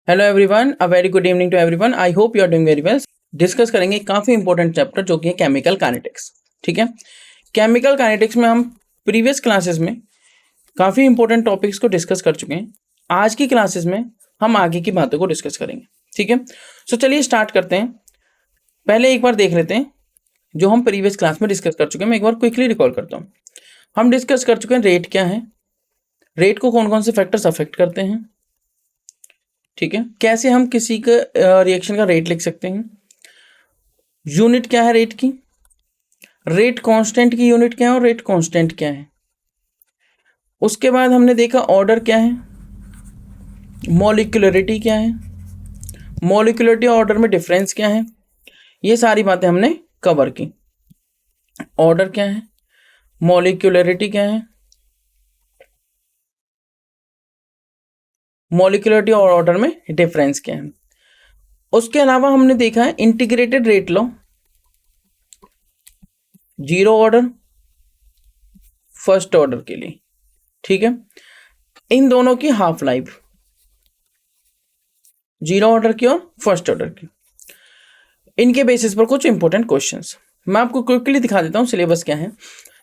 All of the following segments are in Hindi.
Hello everyone, a very good evening to everyone. I hope you are doing very well. Discuss करेंगे काफ़ी इंपॉर्टेंट चैप्टर जो कि है केमिकल काइनेटिक्स। ठीक है, केमिकल काइनेटिक्स में हम प्रीवियस क्लासेस में काफ़ी इंपॉर्टेंट टॉपिक्स को डिस्कस कर चुके हैं। आज की क्लासेस में हम आगे की बातों को डिस्कस करेंगे। ठीक है, सो चलिए स्टार्ट करते हैं। पहले एक बार देख लेते हैं जो हम प्रीवियस क्लास में डिस्कस कर चुके हैं। मैं एक बार क्विकली रिकॉल करता हूँ। हम डिस्कस कर चुके हैं रेट क्या है, रेट को कौन कौन से फैक्टर्स अफेक्ट करते हैं। ठीक है, कैसे हम किसी का रिएक्शन का रेट लिख सकते हैं, यूनिट क्या है रेट की, रेट कांस्टेंट की यूनिट क्या है और रेट कांस्टेंट क्या है। उसके बाद हमने देखा ऑर्डर क्या है, मॉलिक्यूलरिटी क्या है, मॉलिक्यूलरिटी और ऑर्डर में डिफरेंस क्या है। ये सारी बातें हमने कवर की। ऑर्डर क्या है, मॉलिक्यूलरिटी क्या है, मॉलिक्यूलरिटी और ऑर्डर में डिफरेंस क्या है। उसके अलावा हमने देखा है integrated rate law, zero order, first order के लिए। ठीक है, इन दोनों की हाफ लाइफ, जीरो ऑर्डर की और फर्स्ट ऑर्डर की, इनके बेसिस पर कुछ इंपॉर्टेंट क्वेश्चंस मैं आपको क्विकली दिखा देता हूँ। सिलेबस क्या है,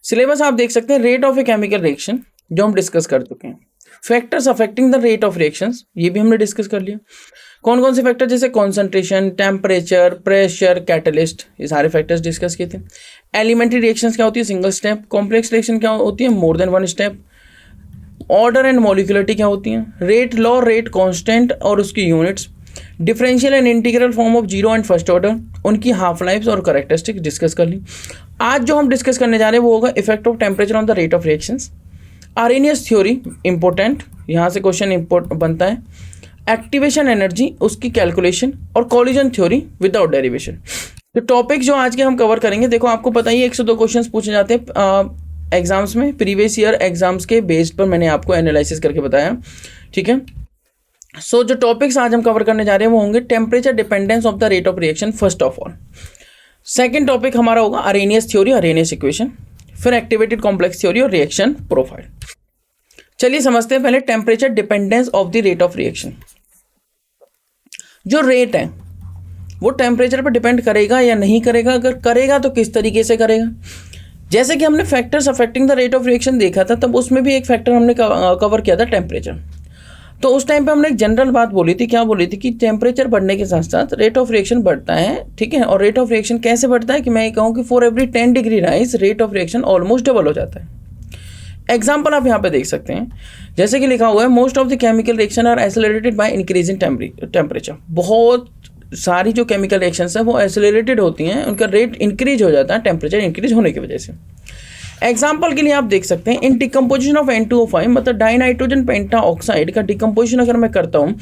सिलेबस आप देख सकते हैं। Rate of a chemical reaction जो हम डिस्कस कर चुके हैं, factors affecting the rate of reactions ये भी हमने डिस्कस कर लिया। कौन कौन से फैक्टर, जैसे कॉन्सेंट्रेशन, टेम्परेचर, प्रेशर, कैटलिस्ट, ये सारे फैक्टर्स डिस्कस किए थे। एलिमेंट्री रिएक्शंस क्या होती है, सिंगल स्टेप। कॉम्प्लेक्स रिएक्शन क्या होती है, more than one step. Order and molecularity क्या होती है, रेट लॉ, रेट कांस्टेंट और उसकी units, differential and integral form of zero and first order, उनकी हाफ लाइफ्स और कैरेक्टरिस्टिक्स डिस्कस कर ली। आज जो हम डिस्कस करने जा रहे हैं वो होगा effect of temperature on the rate of reactions. Arrhenius theory important, यहाँ से क्वेश्चन बनता है। एक्टिवेशन एनर्जी, उसकी कैलकुलेशन, और कॉलिजन थ्योरी विदाउट डेरिवेशन। तो टॉपिक जो आज के हम कवर करेंगे, देखो आपको पता ही 102 क्वेश्चंस पूछे जाते हैं एग्जाम्स में। प्रीवियस ईयर एग्जाम्स के बेस्ड पर मैंने आपको एनालिसिस करके बताया। ठीक है, सो जो टॉपिक्स आज हम कवर करने जा रहे हैं वो होंगे temperature dependence of the rate of reaction first of all. Second topic हमारा होगा अरेनियस थ्योरी, अरेनियस इक्वेशन, फिर एक्टिवेटेड कॉम्प्लेक्स थ्योरी और रिएक्शन प्रोफाइल। चलिए समझते हैं पहले temperature dependence of the rate of reaction. जो रेट है वो टेम्परेचर पर डिपेंड करेगा या नहीं करेगा, अगर करेगा तो किस तरीके से करेगा। जैसे कि हमने factors affecting the rate of reaction देखा था, तब उसमें भी एक फैक्टर हमने कवर किया था, टेम्परेचर। तो उस टाइम पे हमने एक जनरल बात बोली थी, क्या बोली थी कि टेम्परेचर बढ़ने के साथ साथ रेट ऑफ रिएक्शन बढ़ता है। ठीक है, और रेट ऑफ रिएक्शन कैसे बढ़ता है कि मैं ये कहूँ कि for every 10 degree rise rate of reaction almost double हो जाता है। एग्जाम्पल आप यहाँ पे देख सकते हैं, जैसे कि लिखा हुआ है most of the chemical reaction are accelerated by increasing temperature. बहुत सारी जो केमिकल रिएक्शंस हैं वो एक्सेलरेटेड होती हैं, उनका रेट इंक्रीज हो जाता है टेम्परेचर इंक्रीज होने की वजह से। एग्जाम्पल के लिए आप देख सकते हैं इन डिकम्पोजिशन ऑफ N2O5, मतलब डाई नाइट्रोजन पेंटा ऑक्साइड का डिकम्पोजिशन अगर मैं करता हूँ,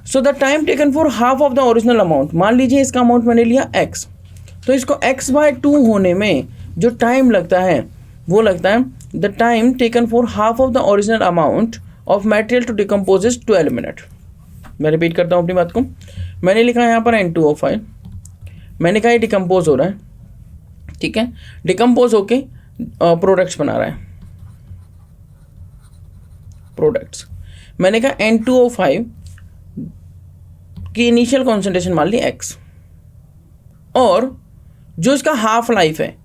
so the time taken for half of the original amount, मान लीजिए इसका अमाउंट मैंने लिया x, तो इसको x/2 होने में जो टाइम लगता है वो लगता है the time taken for half of the original amount of material to decompose is 12 minute. मैं रिपीट करता हूँ अपनी बात को। मैंने लिखा है यहाँ पर N2O5, मैंने कहा ये डिकम्पोज हो रहा है। ठीक है, डिकम्पोज होके प्रोडक्ट्स बना रहा है, प्रोडक्ट्स। मैंने कहा N2O5 की इनिशियल कॉन्सेंट्रेशन मान ली x, और जो इसका हाफ लाइफ है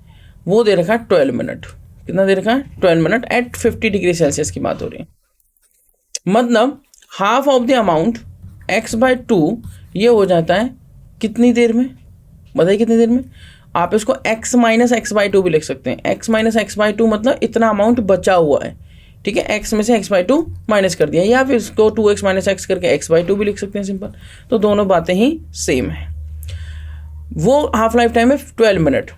वो दे रखा है 12 मिनट। कितना दे रखा है, 12 मिनट एट 50 डिग्री सेल्सियस की बात हो रही है। मतलब half of the amount x/2 ये हो जाता है कितनी देर में, बताइए कितनी देर में। आप इसको x - x/2 भी लिख सकते हैं। x - x/2 मतलब इतना अमाउंट बचा हुआ है। ठीक है, x में से x/2 माइनस कर दिया, या फिर इसको 2x - x करके x/2 भी लिख सकते हैं, सिंपल। तो दोनों बातें ही सेम है। वो हाफ लाइफ टाइम है 12 मिनट।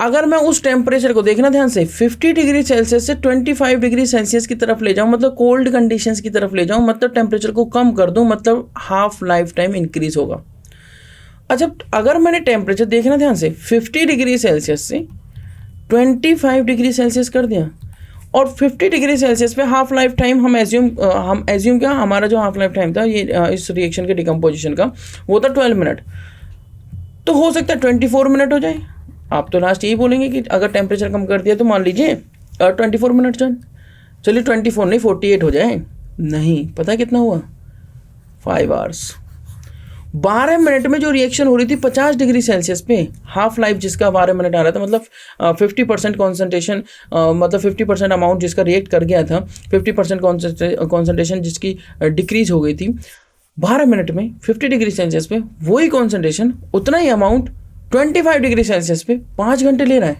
अगर मैं उस टेम्परेचर को, देखना ध्यान से, 50 डिग्री सेल्सियस से 25 डिग्री सेल्सियस की तरफ ले जाऊँ, मतलब कोल्ड कंडीशंस की तरफ ले जाऊँ, मतलब टेम्परेचर को कम कर दूँ, मतलब हाफ लाइफ टाइम इंक्रीज होगा। अच्छा, अगर मैंने टेम्परेचर, देखना ध्यान से, 50 डिग्री सेल्सियस से 25 डिग्री सेल्सियस कर दिया, और 50 डिग्री सेल्सियस पे हाफ लाइफ टाइम हम एज्यूम क्या, हमारा जो हाफ लाइफ टाइम था ये इस रिएक्शन के डिकम्पोजिशन का वो था 12 मिनट। तो हो सकता है 24 मिनट हो जाए। आप तो लास्ट यही बोलेंगे कि अगर टेम्परेचर कम कर दिया तो मान लीजिए 24 मिनट जाए। चलिए 24 नहीं 48 हो जाए। नहीं, पता कितना हुआ, 5 आवर्स। 12 मिनट में जो रिएक्शन हो रही थी 50 डिग्री सेल्सियस पे, हाफ लाइफ जिसका 12 मिनट आ रहा था, मतलब 50% कॉन्सेंट्रेशन, मतलब 50% अमाउंट जिसका रिएक्ट कर गया था, 50% कॉन्सेंट्रेशन जिसकी डिक्रीज हो गई थी 12 मिनट में 50 डिग्री सेल्सियस पे, वही कॉन्सेंट्रेशन उतना ही अमाउंट 25 डिग्री सेल्सियस पे 5 घंटे ले रहा है।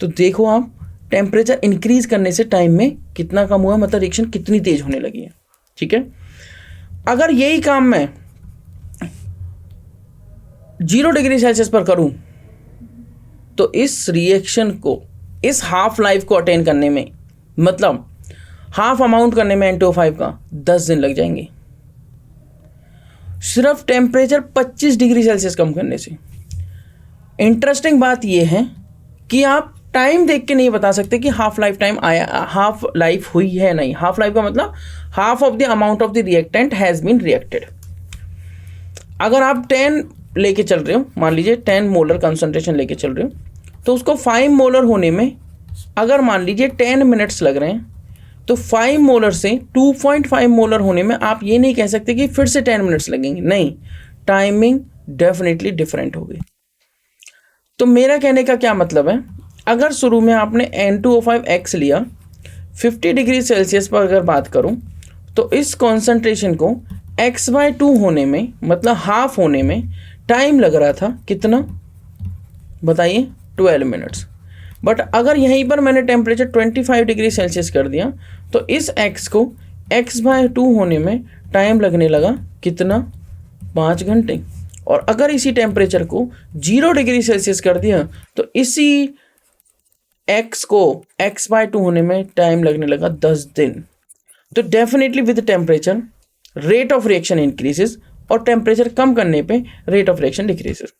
तो देखो आप टेम्परेचर इंक्रीज करने से टाइम में कितना कम हुआ, मतलब रिएक्शन कितनी तेज होने लगी है। ठीक है, अगर यही काम मैं 0 डिग्री सेल्सियस पर करूं तो इस रिएक्शन को, इस हाफ लाइफ को अटेन करने में, मतलब हाफ अमाउंट करने में N2O5 का 10 दिन लग जाएंगे, सिर्फ टेम्परेचर 25 डिग्री सेल्सियस कम करने से। इंटरेस्टिंग बात यह है कि आप टाइम देख के नहीं बता सकते कि हाफ लाइफ टाइम आया, हाफ लाइफ हुई है नहीं। हाफ लाइफ का मतलब half of the amount of the reactant has been reacted. अगर आप 10 लेके चल रहे हो, मान लीजिए 10 मोलर कंसंट्रेशन लेके चल रहे हो, तो उसको 5 मोलर होने में अगर मान लीजिए 10 मिनट्स लग रहे हैं, तो 5 मोलर से 2.5 मोलर होने में आप ये नहीं कह सकते कि फिर से 10 मिनट्स लगेंगे, नहीं, टाइमिंग डेफिनेटली डिफरेंट होगी। तो मेरा कहने का क्या मतलब है, अगर शुरू में आपने N2O5X लिया, 50 डिग्री सेल्सियस पर अगर बात करूं, तो इस कॉन्सेंट्रेशन को x/2 होने में, मतलब हाफ होने में टाइम लग रहा था कितना बताइए, 12 मिनट्स। बट अगर यहीं पर मैंने टेम्परेचर 25 डिग्री सेल्सियस कर दिया, तो इस x को x/2 होने में टाइम लगने लगा कितना, 5 घंटे। और अगर इसी टेम्परेचर को 0 डिग्री सेल्सियस कर दिया, तो इसी x को x/2 होने में टाइम लगने लगा 10 दिन। तो definitely with temperature rate of reaction increases, और टेम्परेचर कम करने पे rate of reaction decreases.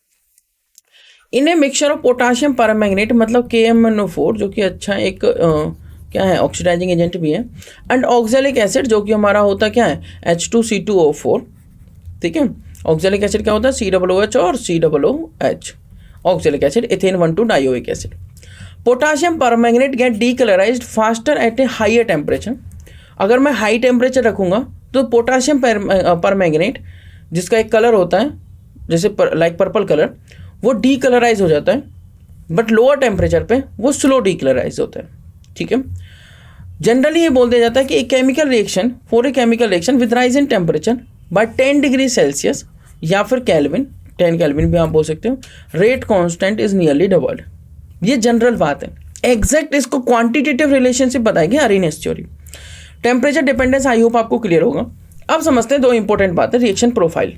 In a mixture of potassium permanganate, मतलब KMnO4, जो कि अच्छा एक क्या है, ऑक्सीडाइजिंग एजेंट भी है, एंड ऑक्सैलिक एसिड, जो कि हमारा होता क्या है, H2C2O4। ठीक है, ऑक्सैलिक एसिड क्या होता है, COOH और COOH, oxalic acid, ethane 1,2 dioic acid. Potassium permanganate get decolourised faster at a higher temperature. अगर मैं हाई टेम्परेचर रखूँगा तो पोटाशियम परमैंगनेट, जिसका एक कलर होता है जैसे लाइक पर्पल कलर, वो डीकलराइज हो जाता है, बट लोअर टेम्परेचर पे वो स्लो डीकलराइज होता है। ठीक है, जनरली ये बोल दिया जाता है कि एक chemical reaction, for a chemical reaction with rise in temperature by 10 degree Celsius या फिर केल्विन, 10 केल्विन भी आप बोल सकते हो, rate constant is nearly doubled. ये जनरल बात है। एग्जैक्ट इसको क्वांटिटेटिव रिलेशनशिप बताएगी Arrhenius theory. Temperature dependence I hope आपको क्लियर होगा। अब समझते हैं दो इंपॉर्टेंट बातें, रिएक्शन प्रोफाइल।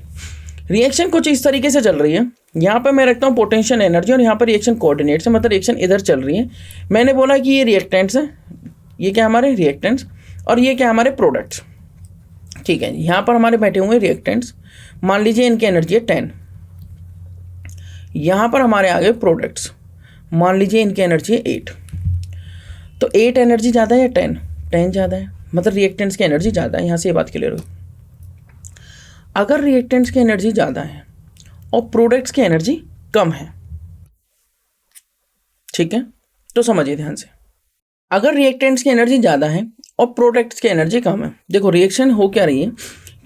रिएक्शन कुछ इस तरीके से चल रही है, यहाँ पे मैं रखता हूँ पोटेंशियल एनर्जी और यहाँ पर रिएक्शन कोऑर्डिनेट्स है, मतलब रिएक्शन इधर चल रही है। मैंने बोला कि ये रिएक्टेंट्स हैं, ये क्या हमारे रिएक्टेंट्स, और ये क्या हमारे प्रोडक्ट्स। ठीक है, यहाँ पर हमारे बैठे हुए रिएक्टेंट्स, मान लीजिए इनकी एनर्जी है 10, यहाँ पर हमारे आ गए प्रोडक्ट्स, मान लीजिए इनकी एनर्जी है 8। तो 8 एनर्जी ज़्यादा है या 10? 10 ज़्यादा है, मतलब रिएक्टेंट्स की एनर्जी ज़्यादा है। यहाँ से ये बात क्लियर हो। अगर रिएक्टेंट्स की एनर्जी ज़्यादा है और प्रोडक्ट्स की एनर्जी कम है, ठीक है, तो समझिए ध्यान से। अगर रिएक्टेंट्स की एनर्जी ज़्यादा है और प्रोडक्ट्स की एनर्जी कम है, देखो रिएक्शन हो क्या रही है,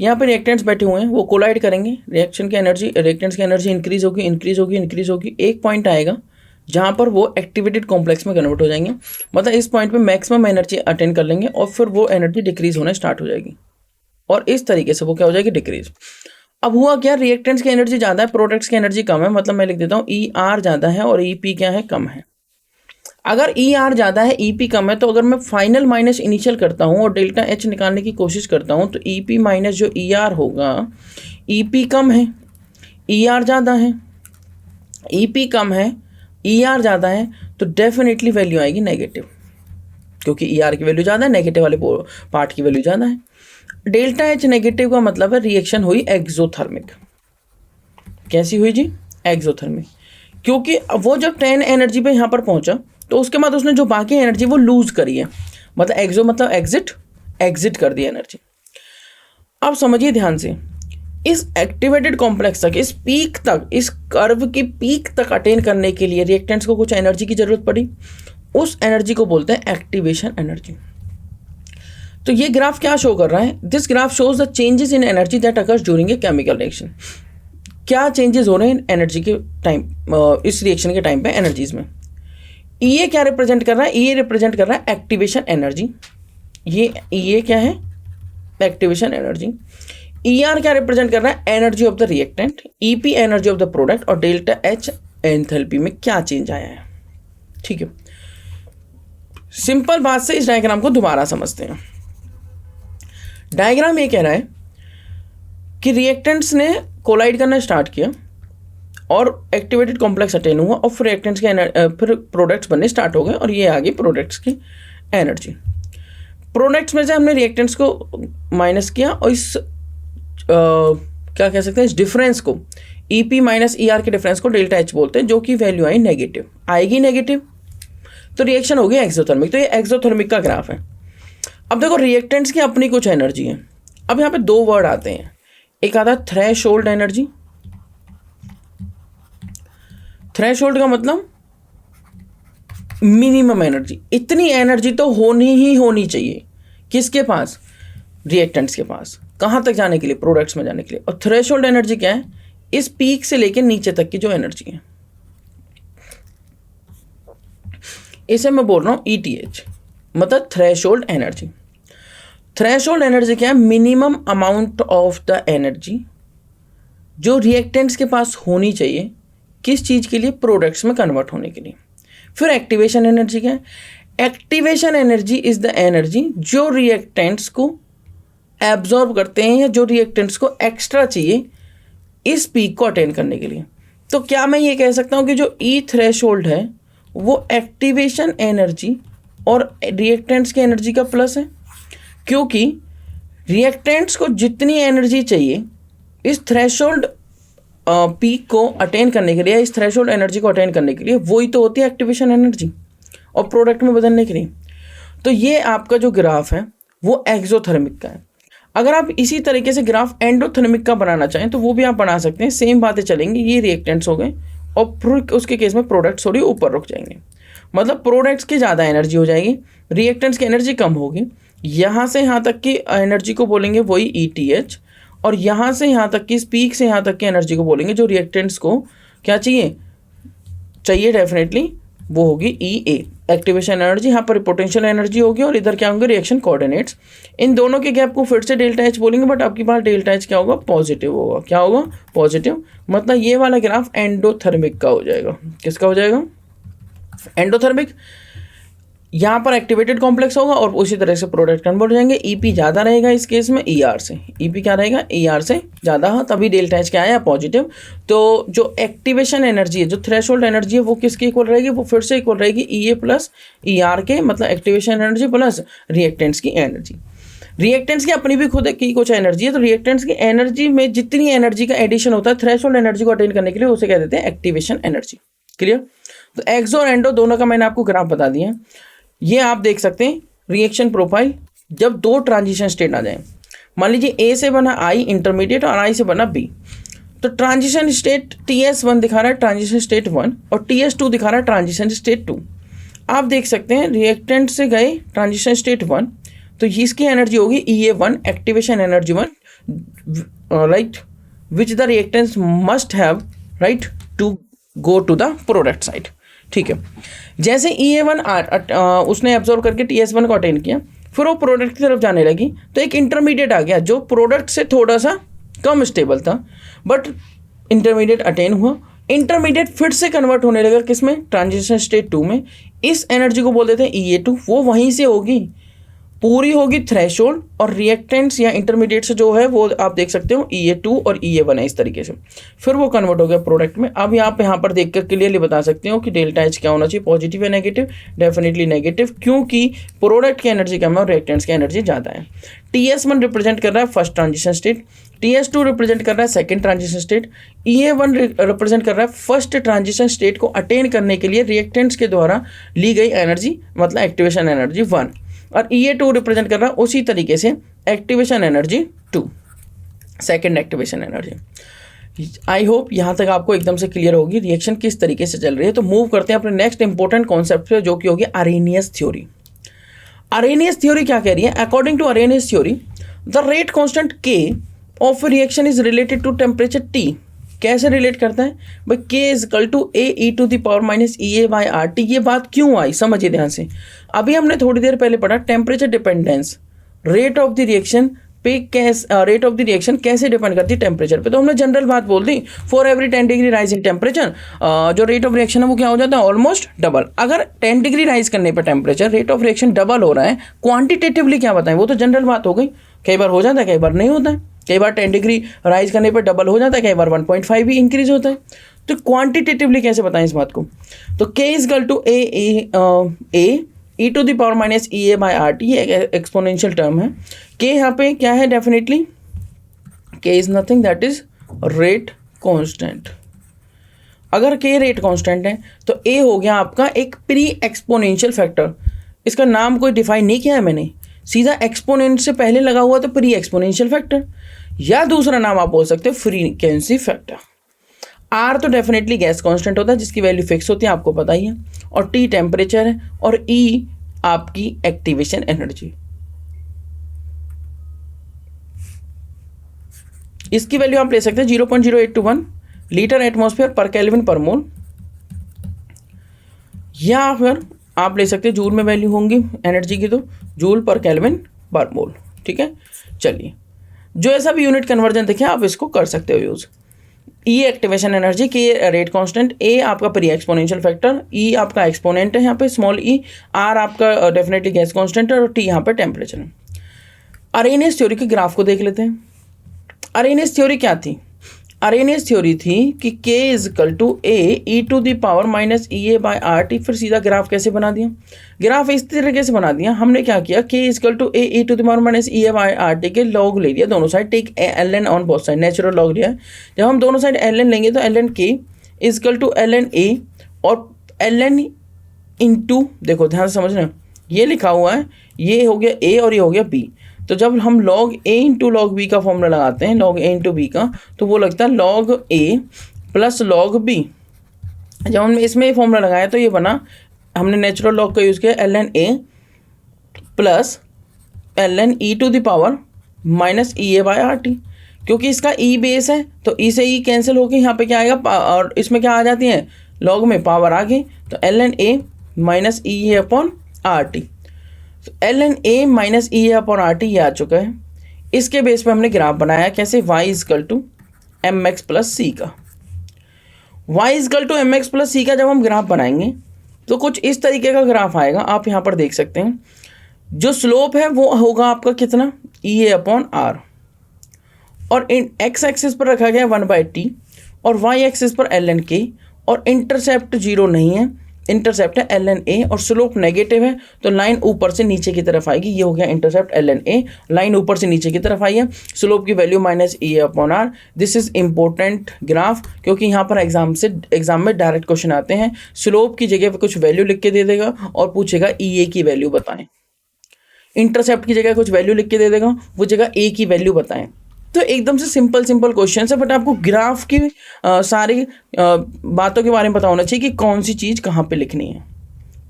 यहाँ पे रिएक्टेंट्स बैठे हुए हैं, वो कोलाइड करेंगे, रिएक्शन की एनर्जी, रिएक्टेंट्स की एनर्जी इंक्रीज होगी, इंक्रीज होगी, इंक्रीज होगी। एक पॉइंट आएगा जहाँ पर वो एक्टिवेटेड कॉम्प्लेक्स में कन्वर्ट हो जाएंगे, मतलब इस पॉइंट पे मैक्सिमम एनर्जी अटेन कर लेंगे और फिर वो एनर्जी डिक्रीज होना स्टार्ट हो जाएगी, और इस तरीके से वो क्या हो जाएगी, डिक्रीज। अब हुआ क्या, रिएक्टेंट्स की एनर्जी ज़्यादा है, प्रोडक्ट्स की एनर्जी कम है, मतलब मैं लिख देता हूँ ER ज़्यादा है और EP क्या है, कम है। अगर ER ज़्यादा है, EP कम है, तो अगर मैं फाइनल माइनस इनिशियल करता हूँ और डेल्टा H निकालने की कोशिश करता हूँ, तो EP माइनस जो ER होगा, EP कम है, ER ज़्यादा है, EP कम है, ER ज़्यादा है, तो डेफिनेटली वैल्यू आएगी नेगेटिव, क्योंकि ER की वैल्यू ज़्यादा है, नेगेटिव वाले पार्ट की वैल्यू ज़्यादा है। डेल्टा H नेगेटिव का मतलब है रिएक्शन हुई एक्सोथर्मिक। कैसी हुई जी, एक्सोथर्मिक, क्योंकि वो जब 10 एनर्जी पे यहाँ पर पहुँचा, तो उसके बाद उसने जो बाकी एनर्जी वो लूज करी है, मतलब एक्सो मतलब एग्जिट कर दी एनर्जी। अब समझिए ध्यान से, इस एक्टिवेटेड कॉम्प्लेक्स तक, इस पीक तक, इस कर्व की पीक तक अटेन करने के लिए रिएक्टेंट्स को कुछ एनर्जी की जरूरत पड़ी, उस एनर्जी को बोलते हैं एक्टिवेशन एनर्जी। तो ये ग्राफ क्या शो कर रहा है? This graph shows the changes in energy that occurs during a chemical reaction. क्या चेंजेस हो रहे हैं एनर्जी के टाइम, इस रिएक्शन के टाइम पे एनर्जीज में। ये क्या रिप्रेजेंट कर रहा है? ये रिप्रेजेंट कर रहा है एक्टिवेशन एनर्जी। ये क्या है? Activation energy. ER क्या रिप्रेजेंट कर रहा है? Energy of the reactant. EP energy of the product. और डेल्टा H एंथैल्पी में क्या चेंज आया है। ठीक है, सिंपल बात से इस डायग्राम को दोबारा समझते हैं। डायग्राम ये कह रहा है कि रिएक्टेंट्स ने कोलाइड करना स्टार्ट किया और एक्टिवेटेड कॉम्प्लेक्स अटेन हुआ और फिर रिएक्टेंट्स के फिर प्रोडक्ट्स बनने स्टार्ट हो गए और ये आ गई प्रोडक्ट्स की एनर्जी। प्रोडक्ट्स में से हमने रिएक्टेंट्स को माइनस किया और इस क्या कह सकते हैं, इस डिफरेंस को EP माइनस ER के डिफरेंस को डेल्टा H बोलते हैं, जो कि वैल्यू आई नेगेटिव, आएगी नेगेटिव, तो रिएक्शन होगी एक्सोथर्मिक। तो ये एक्सोथर्मिक का ग्राफ है। अब देखो रिएक्टेंट्स की अपनी कुछ एनर्जी है। अब यहाँ पे दो वर्ड आते हैं, एक आता है थ्रेशोल्ड एनर्जी। थ्रेशोल्ड का मतलब मिनिमम एनर्जी, इतनी एनर्जी तो होनी ही होनी चाहिए किसके पास? रिएक्टेंट्स के पास। कहाँ तक जाने के लिए? प्रोडक्ट्स में जाने के लिए। और थ्रेशोल्ड एनर्जी क्या है? इस पीक से लेकर नीचे तक की जो एनर्जी है, इसे मैं बोल रहा हूँ ETH, मतलब थ्रेशोल्ड एनर्जी। थ्रेशोल्ड एनर्जी क्या है? Minimum amount of the energy जो रिएक्टेंट्स के पास होनी चाहिए, किस चीज़ के लिए? प्रोडक्ट्स में कन्वर्ट होने के लिए। फिर एक्टिवेशन एनर्जी क्या है? Activation energy is the energy जो रिएक्टेंट्स को एब्जॉर्ब करते हैं या जो रिएक्टेंट्स को एक्स्ट्रा चाहिए इस पीक को अटेन करने के लिए। तो क्या मैं ये कह सकता हूँ कि जो E थ्रेशोल्ड है वो एक्टिवेशन एनर्जी और रिएक्टेंट्स की एनर्जी का प्लस है, क्योंकि रिएक्टेंट्स को जितनी एनर्जी चाहिए इस थ्रेशोल्ड पीक को अटेन करने के लिए, इस थ्रेशोल्ड एनर्जी को अटेन करने के लिए, वही तो होती है एक्टिवेशन एनर्जी और प्रोडक्ट में बदलने के लिए। तो ये आपका जो ग्राफ है वो एक्सोथर्मिक का है। अगर आप इसी तरीके से ग्राफ एंडोथर्मिक का बनाना चाहें तो वो भी आप बना सकते हैं, सेम बातें चलेंगी। ये रिएक्टेंट्स हो गए और फिर उसके केस में प्रोडक्ट्स थोड़ी ऊपर रुक जाएंगे, मतलब प्रोडक्ट्स की ज़्यादा एनर्जी हो जाएगी, रिएक्टेंट्स की एनर्जी कम होगी। यहाँ से यहाँ तक की एनर्जी को बोलेंगे वही ETH, और यहाँ से यहाँ तक की, इस पीक से यहाँ तक की एनर्जी को बोलेंगे जो रिएक्टेंट्स को क्या चाहिए डेफिनेटली, वो होगी EA, एक्टिवेशन एनर्जी। यहाँ पर पोटेंशियल एनर्जी होगी और इधर क्या होंगे? Reaction coordinates. इन दोनों के गैप को फिर से डेल्टा H बोलेंगे, बट आपके पास डेल्टा H क्या होगा? पॉजिटिव होगा। क्या होगा? पॉजिटिव। मतलब ये वाला ग्राफ एंडोथर्मिक का हो जाएगा। किसका हो जाएगा? एंडोथर्मिक। यहाँ पर एक्टिवेटेड कॉम्प्लेक्स होगा और उसी तरह से प्रोडक्ट कन्वर्ट हो जाएंगे। EP ज़्यादा रहेगा इस केस में ER से। EP क्या रहेगा? ER से ज़्यादा है, तभी डेल्टा H क्या आया? पॉजिटिव। तो जो एक्टिवेशन एनर्जी है, जो थ्रेशोल्ड एनर्जी है, वो किसकी इक्वल रहेगी? वो फिर से इक्वल रहेगी EA प्लस ER के, मतलब एक्टिवेशन एनर्जी प्लस रिएक्टेंट्स की एनर्जी। रिएक्टेंट्स की अपनी भी खुद की कुछ एनर्जी है, तो रिएक्टेंट्स की एनर्जी में जितनी एनर्जी का एडिशन होता है थ्रेशोल्ड एनर्जी को अटेन करने के लिए, उसे कह देते हैं एक्टिवेशन एनर्जी। क्लियर? तो एक्सो और एंडो दोनों का मैंने आपको ग्राफ बता दिया। ये आप देख सकते हैं रिएक्शन प्रोफाइल जब दो ट्रांजिशन स्टेट आ जाएं। मान लीजिए A से बना I इंटरमीडिएट और I से बना B, तो ट्रांजिशन स्टेट TS1 दिखा रहा है ट्रांजिशन स्टेट 1 और TS2 दिखा रहा है ट्रांजिशन स्टेट 2। आप देख सकते हैं रिएक्टेंट से गए ट्रांजिशन स्टेट 1, तो इसकी एनर्जी होगी EA1, activation energy 1, right, which the reactants must have, right, to go to the product side. ठीक है, जैसे EA1 उसने एब्जॉर्व करके TS1 को अटेन किया, फिर वो प्रोडक्ट की तरफ जाने लगी, तो एक इंटरमीडिएट आ गया जो प्रोडक्ट से थोड़ा सा कम स्टेबल था, बट इंटरमीडिएट अटेन हुआ। इंटरमीडिएट फिर से कन्वर्ट होने लगा किसमें? ट्रांजिशन स्टेट 2 में। इस एनर्जी को बोल देते हैं EA2। वो वहीं से होगी, पूरी होगी थ्रेशोल्ड, और रिएक्टेंट्स या इंटरमीडिएट से जो है वो आप देख सकते हो EA2 और EA1 है इस तरीके से, फिर वो कन्वर्ट हो गया प्रोडक्ट में। अब आप यहाँ पर देखकर क्लियरली बता सकते हो कि डेल्टा H क्या होना चाहिए? पॉजिटिव या नेगेटिव? डेफिनेटली नेगेटिव, क्योंकि प्रोडक्ट की एनर्जी कम है और रिएक्टेंट्स की एनर्जी ज़्यादा है। TS1 रिप्रेजेंट कर रहा है first transition state, TS2 represent कर रहा है second transition state, EA1 represent कर रहा है फर्स्ट ट्रांजिशन स्टेट को अटेन करने के लिए रिएक्टेंट्स के द्वारा ली गई एनर्जी, मतलब एक्टिवेशन एनर्जी 1, और EA2 रिप्रेजेंट कर रहा है उसी तरीके से activation energy 2, second activation energy. I hope यहाँ तक आपको एकदम से क्लियर होगी रिएक्शन किस तरीके से चल रही है। तो मूव करते हैं अपने नेक्स्ट इंपॉर्टेंट कॉन्सेप्ट पे, जो कि होगी अरेनियस थ्योरी। अरेनियस थ्योरी क्या कह रही है? According to Arrhenius theory the rate constant k of reaction is related to temperature T. कैसे रिलेट करता है भाई? K is equal to A e to the power minus E A by R T. ये बात क्यों आई समझिए ध्यान से। अभी हमने थोड़ी देर पहले पढ़ा temperature dependence, rate of the reaction पे कैसे, रेट ऑफ द रिएक्शन कैसे डिपेंड करती है टेम्परेचर पे। तो हमने जनरल बात बोल दी, for every 10 degree rise in temperature जो रेट ऑफ रिएक्शन है वो क्या हो जाता है? Almost double. अगर 10 डिग्री राइज करने पर temperature rate of reaction double हो रहा है, क्वांटिटेटिवली क्या बताएं? वो तो जनरल बात हो गई, कई बार हो जाता है कई बार नहीं होता है। कई बार 10 डिग्री राइज करने पर डबल हो जाता है, कई बार 1.5 भी इंक्रीज होता है। तो क्वांटिटेटिवली कैसे बताएं इस बात को? तो K is equal to A e to the power minus E A by R T, ये एक्सपोनेंशियल टर्म है। के यहाँ पे क्या है? Definitely K is nothing that is rate constant. अगर के रेट कांस्टेंट है तो ए हो गया आपका एक प्री एक्सपोनेंशियल फैक्टर। इसका नाम कोई डिफाइन नहीं किया है मैंने, सीधा एक्सपोनेंट से पहले लगा हुआ तो प्री एक्सपोनेंशियल फैक्टर, या दूसरा नाम आप बोल सकते हो फ्रीक्वेंसी फैक्टर। आर तो डेफिनेटली गैस कांस्टेंट होता है जिसकी वैल्यू फिक्स होती है, आपको पता ही है, और टी टेम्परेचर है, और ई आपकी एक्टिवेशन एनर्जी। इसकी वैल्यू आप ले सकते हैं 0.0821 लीटर एटमॉस्फेयर पर केल्विन पर मोल, या फिर आप ले सकते हैं जूल में वैल्यू होंगी एनर्जी की तो जूल पर केल्विन पर मोल। ठीक है, चलिए जो ऐसा भी यूनिट कन्वर्जन देखें आप इसको कर सकते हो यूज। ई एक्टिवेशन एनर्जी, के रेट कांस्टेंट, ए आपका प्री एक्सपोनेंशियल फैक्टर, ई आपका एक्सपोनेंट है यहाँ पे स्मॉल ई, आर आपका डेफिनेटली गैस कांस्टेंट है, और टी यहाँ पे टेम्परेचर है। अरेनियस थ्योरी के ग्राफ को देख लेते हैं। अरेनियस थ्योरी क्या थी? अरेनियस थ्योरी थी कि k is equal to A e to the power minus E A by R T. फिर सीधा ग्राफ कैसे बना दिया? ग्राफ इस तरीके से बना दिया हमने। क्या किया? k is equal to A e to the power minus E A by R T के लॉग ले लिया दोनों side, take L N on both side, natural log लिया। जब हम दोनों साइड एल एन लेंगे तो L N K is equal to L N A और एल एन इंटू, देखो ध्यान से समझना, ये लिखा हुआ है, ये हो गया ए और ये हो गया बी। तो जब हम log a into log B का फॉर्मूला लगाते हैं, log a इंटू बी का, तो वो लगता है log a plus log b। जब हमने इसमें फॉर्मूला लगाया तो ये बना, हमने नेचुरल लॉग का यूज़ किया ln a plus ln e to the power minus E A by R T. क्योंकि इसका e बेस है तो e से e कैंसिल होकर यहाँ पे क्या आएगा, और इसमें क्या आ जाती है log में पावर आ गई, तो ln a minus E A upon R T. ln a minus E A upon R T ये आ चुका है। इसके बेस पे हमने ग्राफ बनाया कैसे? y equal to m x plus c का। y equal to m x plus c का जब हम ग्राफ बनाएंगे तो कुछ इस तरीके का ग्राफ आएगा, आप यहाँ पर देख सकते हैं। जो स्लोप है वो होगा आपका कितना? ई ए अपॉन आर, और इन एक्स एक्सिस पर रखा गया 1/t, और y एक्सिस पर ln k, और इंटरसेप्ट जीरो नहीं है, इंटरसेप्ट है ln a, और स्लोप नेगेटिव है तो लाइन ऊपर से नीचे की तरफ आएगी। ये हो गया इंटरसेप्ट ln a, लाइन ऊपर से नीचे की तरफ आई है, स्लोप की value minus E upon R. This is important graph, क्योंकि यहाँ पर एग्जाम में डायरेक्ट क्वेश्चन आते हैं। स्लोप की जगह पे कुछ वैल्यू लिख के दे देगा और पूछेगा ई ए की वैल्यू बताएं। इंटरसेप्ट की जगह कुछ वैल्यू लिख के दे देगा, वो जगह ए की वैल्यू बताएं। तो एकदम से सिंपल क्वेश्चन है, बट आपको ग्राफ की सारी बातों के बारे में पता होना चाहिए कि कौन सी चीज़ कहाँ पे लिखनी है।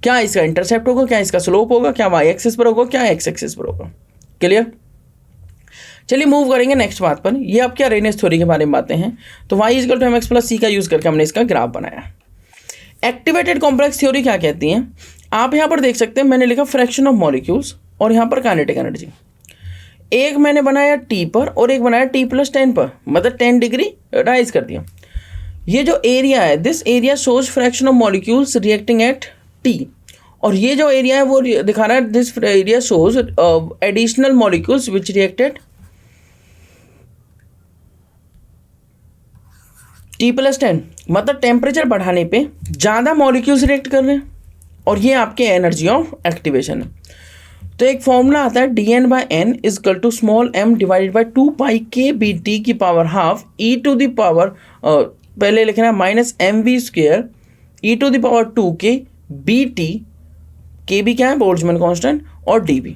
क्या इसका इंटरसेप्ट होगा, क्या इसका स्लोप होगा, क्या वाई एक्सिस पर होगा, क्या एक्स एक्सिस पर होगा। क्लियर? चलिए मूव करेंगे नेक्स्ट बात पर। ये आपके अरेनियस थ्योरी के बारे में बातें हैं। तो y equal to m x plus c का यूज़ करके हमने इसका ग्राफ बनाया। एक्टिवेटेड कॉम्प्लेक्स थ्योरी क्या कहती हैं? आप यहाँ पर देख सकते हैं, मैंने लिखा फ्रैक्शन ऑफ मॉलिक्यूल्स और यहाँ पर काइनेटिक एनर्जी। एक मैंने बनाया टी पर और एक बनाया टी प्लस 10 पर, मतलब 10 डिग्री राइज कर दिया। ये जो एरिया है, this area shows fraction of molecules reacting at T, और ये जो एरिया है वो दिखा रहा है this area shows additional molecules which reacted T plus 10, मतलब टेम्परेचर बढ़ाने पे ज़्यादा मॉलिक्यूल्स रिएक्ट कर रहे हैं, और ये आपके एनर्जी ऑफ एक्टिवेशन है। तो एक फॉर्मूला आता है dn by N is equal to small m divided by 2 pi K B T की power half e to the power, पहले लिखना है minus M V square E to the power 2 K B T, K B क्या है? बोल्ट्जमैन कांस्टेंट, और डी बी।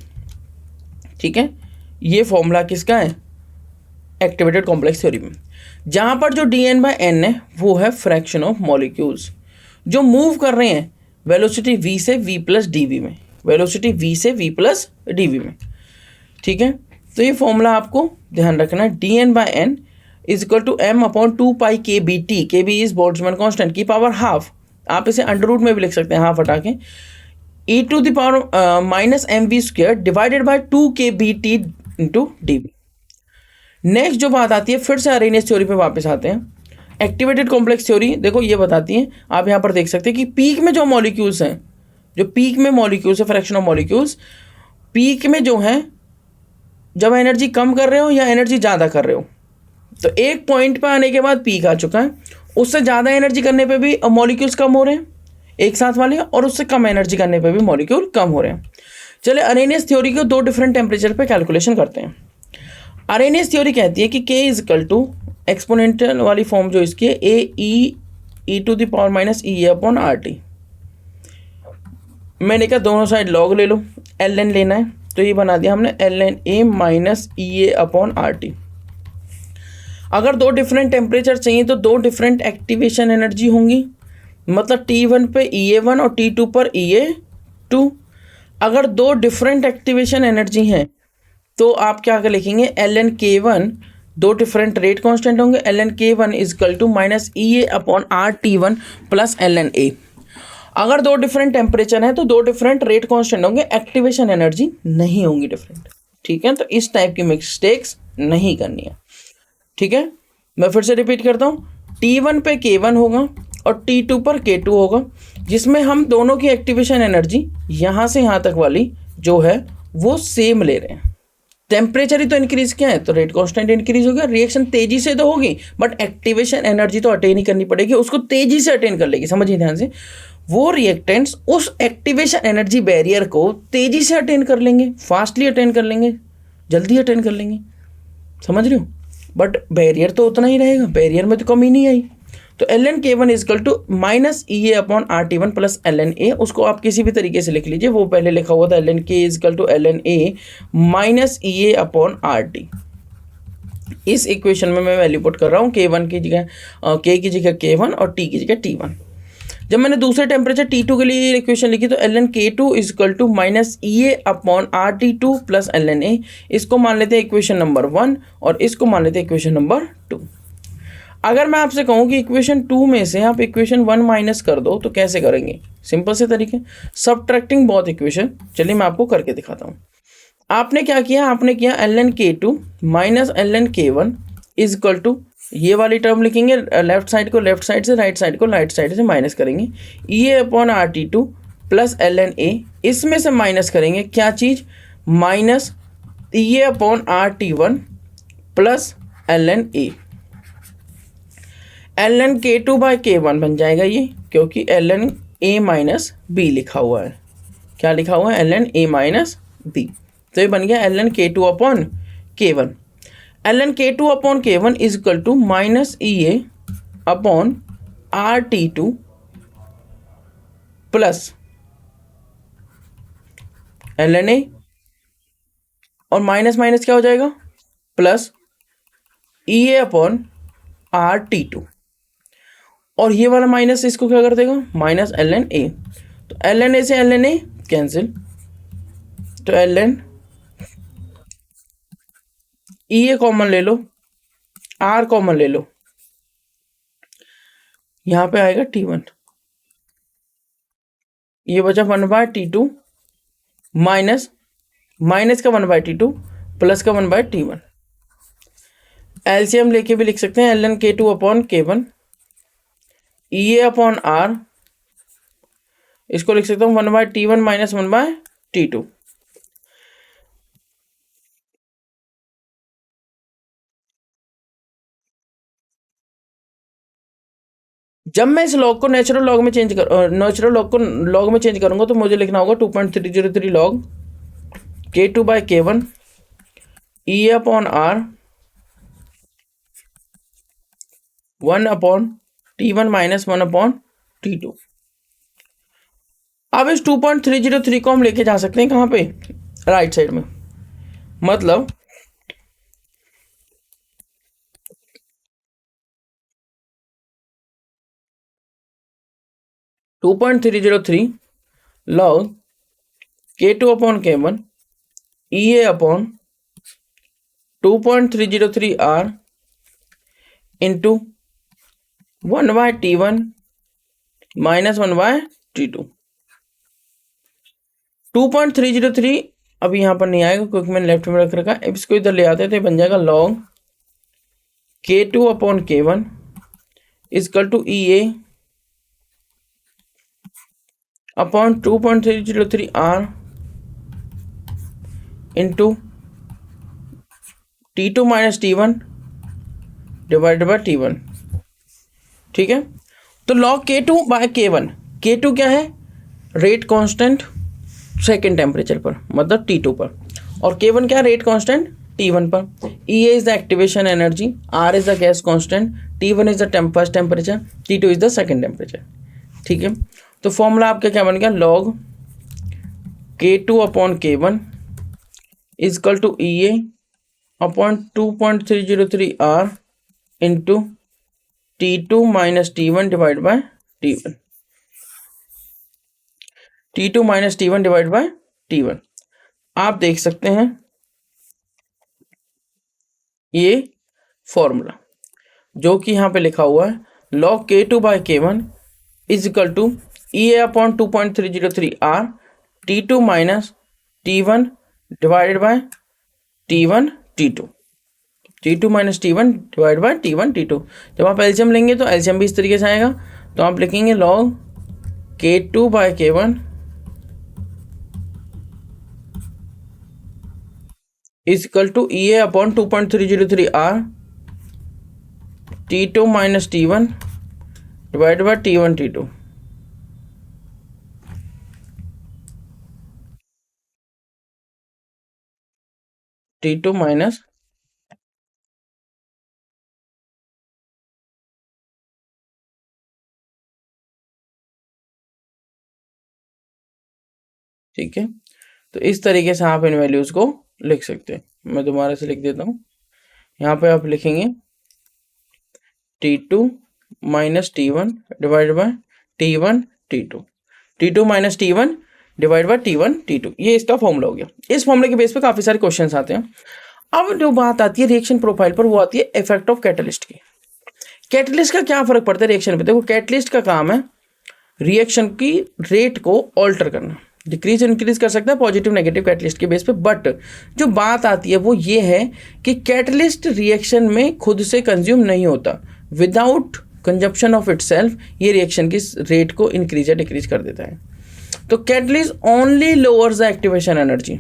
ठीक है, ये फॉर्मूला किसका है? एक्टिवेटेड कॉम्प्लेक्स थ्योरी में। जहाँ पर जो dn बाई एन है वो है फ्रैक्शन ऑफ मॉलिक्यूल्स जो मूव कर रहे हैं वेलोसिटी v से v प्लस डी वी में। वेलोसिटी v से v प्लस dv में, ठीक है। तो ये फॉर्मूला आपको ध्यान रखना है, dn/n is equal to m upon 2 pi kbt, kb is Boltzmann constant की पावर हाफ, आप इसे अंडर रूट में भी लिख सकते हैं हाफ हटा के, e to the power minus mv square divided by 2 kbt into dv। Next जो बात आती है, फिर से अरेनियस थ्योरी पे वापस आते हैं। एक्टिवेटेड कॉम्प्लेक्स थ्योरी देखो ये बताती है, आप यहाँ पर देख सकते हैं कि पीक में जो मॉलिक्यूल्स हैं, जो पीक में मॉलिक्यूल्स है, फ्रैक्शन ऑफ मॉलिक्यूल्स, पीक में जो है जब एनर्जी कम कर रहे हो या एनर्जी ज़्यादा कर रहे हो, तो एक पॉइंट पर आने के बाद पीक आ चुका है, उससे ज़्यादा एनर्जी करने पे भी मॉलिक्यूल्स कम हो रहे हैं एक साथ वाले, और उससे कम एनर्जी करने पे भी मॉलिक्यूल कम हो रहे हैं। चलिए अरेनियस थ्योरी को 2 डिफरेंट टेम्परेचर पे कैलकुलेशन करते हैं। अरेनियस थ्योरी कहती है कि k is equal to exponential वाली फॉर्म जो इसकी है A to the power minus E upon R T. मैंने कहा दोनों साइड लॉग ले लो, ln लेना है, तो ये बना दिया हमने ln a minus E upon R T. अगर 2 डिफरेंट टेम्परेचर चाहिए तो 2 डिफरेंट एक्टिवेशन एनर्जी होंगी, मतलब T1 पे EA1 और T2 पर EA2। अगर 2 डिफरेंट एक्टिवेशन एनर्जी हैं तो आप क्या कर लिखेंगे, ln k1, 2 different rate constant होंगे, ln k1 is equal to minus EA upon R T1 plus ln A। अगर 2 डिफरेंट टेम्परेचर हैं तो 2 डिफरेंट रेट कांस्टेंट होंगे, एक्टिवेशन एनर्जी नहीं होंगी डिफरेंट, ठीक है। तो इस टाइप की मिस्टेक्स नहीं करनी है, ठीक है। मैं फिर से रिपीट करता हूँ, T1 पे K1 होगा और T2 पर K2 होगा, जिसमें हम दोनों की एक्टिवेशन एनर्जी यहाँ से यहाँ तक वाली जो है वो सेम ले रहे हैं। टेम्परेचर ही तो इंक्रीज किया है तो रेट कांस्टेंट इंक्रीज हो गया, रिएक्शन तेजी से तो होगी बट एक्टिवेशन एनर्जी तो अटेन ही करनी पड़ेगी, उसको तेजी से अटेन कर लेगी। समझिए ध्यान से, वो रिएक्टेंट्स उस एक्टिवेशन एनर्जी बैरियर को तेजी से अटेन कर लेंगे, फास्टली अटेन कर लेंगे, जल्दी अटेन कर लेंगे, समझ रहे हो। बट बैरियर तो उतना ही रहेगा, बैरियर में तो कमी नहीं आई। तो ln k1 is equal to minus EA upon RT1 plus ln A, उसको आप किसी भी तरीके से लिख लीजिए, वो पहले लिखा हुआ था ln k is equal to ln A minus EA upon RT। इस इक्वेशन में मैं वैल्यू पुट कर रहा हूँ, k1 की जगह k की जगह k1 और t की जगह t1। जब मैंने दूसरे टेम्परेचर T2 के लिए इक्वेशन लिखी तो ln k2 is equal to minus EA upon RT2 plus ln A। इसको मान लेते हैं इक्वेशन नंबर 1 और इसको मान लेते हैं इक्वेशन नंबर 2। अगर मैं आपसे कहूँ कि इक्वेशन 2 में से आप इक्वेशन 1 माइनस कर दो तो कैसे करेंगे, सिंपल से तरीके, सबट्रैक्टिंग बोथ इक्वेशन। चलिए मैं आपको करके दिखाता हूँ। आपने क्या किया, आपने किया ln k2 minus ln k1 is equal to, ये वाली टर्म लिखेंगे, लेफ्ट साइड को लेफ्ट साइड से, राइट साइड को राइट साइड से माइनस करेंगे, EA upon RT2 plus ln A। इसमें से माइनस करेंगे क्या चीज़, minus EA upon RT1 plus ln A। ln k2 by k1 बन जाएगा ये, क्योंकि ln A माइनस B लिखा हुआ है। क्या लिखा हुआ है, ln A माइनस B। तो ये बन गया ln k2 upon k1। ln k2 upon k1 is equal to minus EA upon RT2 plus ln A, और माइनस माइनस क्या हो जाएगा, प्लस EA अपॉन RT2, और ये वाला माइनस इसको क्या कर देगा, माइनस ln A। तो ln A से ln A कैंसिल, तो ln EA कॉमन ले लो, R कॉमन ले लो, यहाँ पे आएगा T1, ये बचा 1/T2 माइनस माइनस का 1/T2 प्लस का 1/T1। एलसीएम लेके भी लिख सकते हैं, ln k2 upon k1 EA upon R, इसको लिख सकता हूँ 1/T1 माइनस 1/T2। जब मैं इस लॉग को नेचुरल लॉग में चेंज नेचुरल लॉग को लॉग में चेंज करूंगा तो मुझे लिखना होगा 2.303 log k2 by k1 EA upon R 1 upon T1 minus 1 upon T2। अब इस 2.303 को हम लेके जा सकते हैं कहाँ पे, राइट साइड में, मतलब 2.303 log K2 upon K1 EA upon 2.303 R into 1/T1 minus 1/T2। 2.303 अभी यहाँ पर नहीं आएगा क्योंकि मैंने लेफ्ट में रख रखा है। अब इसको इधर ले आते हैं तो ये बन जाएगा log K2 upon K1 is equal to EA upon 2.303 R into T2 minus T1 divided by T1। ठीक है, तो log K2 by K1, K2 क्या है, रेट कांस्टेंट सेकेंड टेम्परेचर पर मतलब T2 पर, और K1 क्या है, रेट कांस्टेंट T1 पर। EA is the activation energy, R is the gas constant, T1 is the first temperature, T2 is the second temperature. ठीक है, तो फॉर्मूला आपका क्या बन गया, log K2 upon K1 is equal to EA upon 2.303 R into T2 minus T1 divide by T1, T2 minus T1 divide by T1। आप देख सकते हैं ये फॉर्मूला जो कि यहाँ पे लिखा हुआ है, log K2 by K1 is equal to EA upon 2.303 R T2 minus T1 divided by T1 T2, T2 minus T1 divide by T1 T2। जब आप एलसीएम लेंगे तो एलसीएम भी इस तरीके से आएगा, तो आप लिखेंगे log K2 by K1 is equal to EA upon 2.303 R T2 minus T1 divide by T1 T2। T2 minus ठीक है, तो इस तरीके से आप इन वैल्यूज को लिख सकते हैं। मैं दोबारा से लिख देता हूँ, यहाँ पे आप लिखेंगे T2 minus T1 divide by T1 T2, T2 minus T1 divide by T1 T2, ये इसका फॉर्मूला हो गया। इस फॉर्मूले के बेस पे काफी सारे क्वेश्चंस आते हैं। अब जो बात आती है रिएक्शन प्रोफाइल पर, वो आती है इफेक्ट ऑफ कैटलिस्ट की। कैटलिस्ट का क्या फर्क पड़ता है रिएक्शन पे? देखो, कैटलिस्ट का काम है रिएक्शन की रेट को ऑल्टर करना, डिक्रीज इंक्रीज कर सकता है पॉजिटिव नेगेटिव कैटलिस्ट के बेस पे। बट जो बात आती है वो ये है कि कैटलिस्ट रिएक्शन में खुद से कंज्यूम नहीं होता, विदाउट कंजप्शन ऑफ इटसेल्फ ये रिएक्शन की रेट को इंक्रीज या डिक्रीज कर देता है। तो catalyst only lowers the activation energy.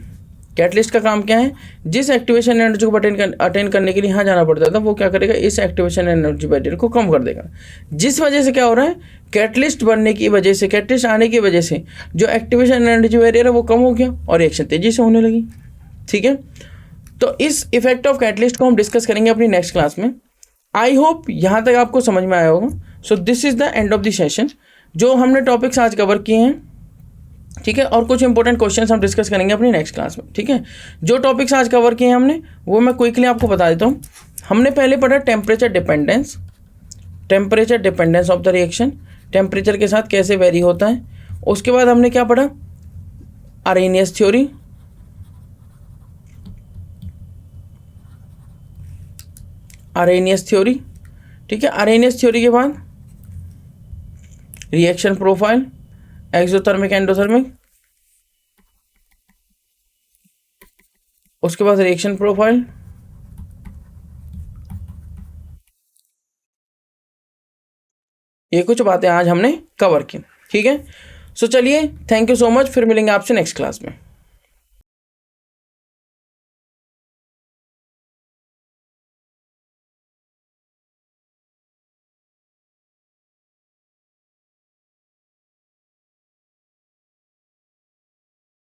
Catalyst का काम क्या है, जिस एक्टिवेशन एनर्जी को अटेन करने के लिए यहाँ जाना पड़ता था, वो क्या करेगा, इस एक्टिवेशन एनर्जी बैरियर को कम कर देगा। जिस वजह से क्या हो रहा है, कैटलिस्ट बनने की वजह से, कैटलिस्ट आने की वजह से जो एक्टिवेशन एनर्जी बैरियर है वो कम हो गया और रिएक्शन तेजी से होने लगी। ठीक है, तो इस इफेक्ट ऑफ कैटलिस्ट को हम डिस्कस करेंगे अपनी नेक्स्ट क्लास में। आई होप यहाँ तक आपको समझ में आया होगा। So this is the end of the session. जो हमने टॉपिक्स आज कवर किए हैं, ठीक है, और कुछ इंपॉर्टेंट क्वेश्चंस हम डिस्कस करेंगे अपनी नेक्स्ट क्लास में। ठीक है, जो टॉपिक्स आज कवर किए हैं हमने, वो मैं क्विकली आपको बता देता हूँ। हमने पहले पढ़ा temperature dependence, temperature dependence of the reaction, temperature के साथ कैसे वेरी होता है। उसके बाद हमने क्या पढ़ा, अरेनियस थ्योरी, अरेनियस थ्योरी। ठीक है, अरेनियस थ्योरी के बाद रिएक्शन प्रोफाइल, एक्सोथर्मिक एंडोथर्मिक, उसके बाद रिएक्शन प्रोफाइल, ये कुछ बातें आज हमने कवर की। ठीक है, सो चलिए, थैंक यू सो मच, फिर मिलेंगे आपसे नेक्स्ट क्लास में।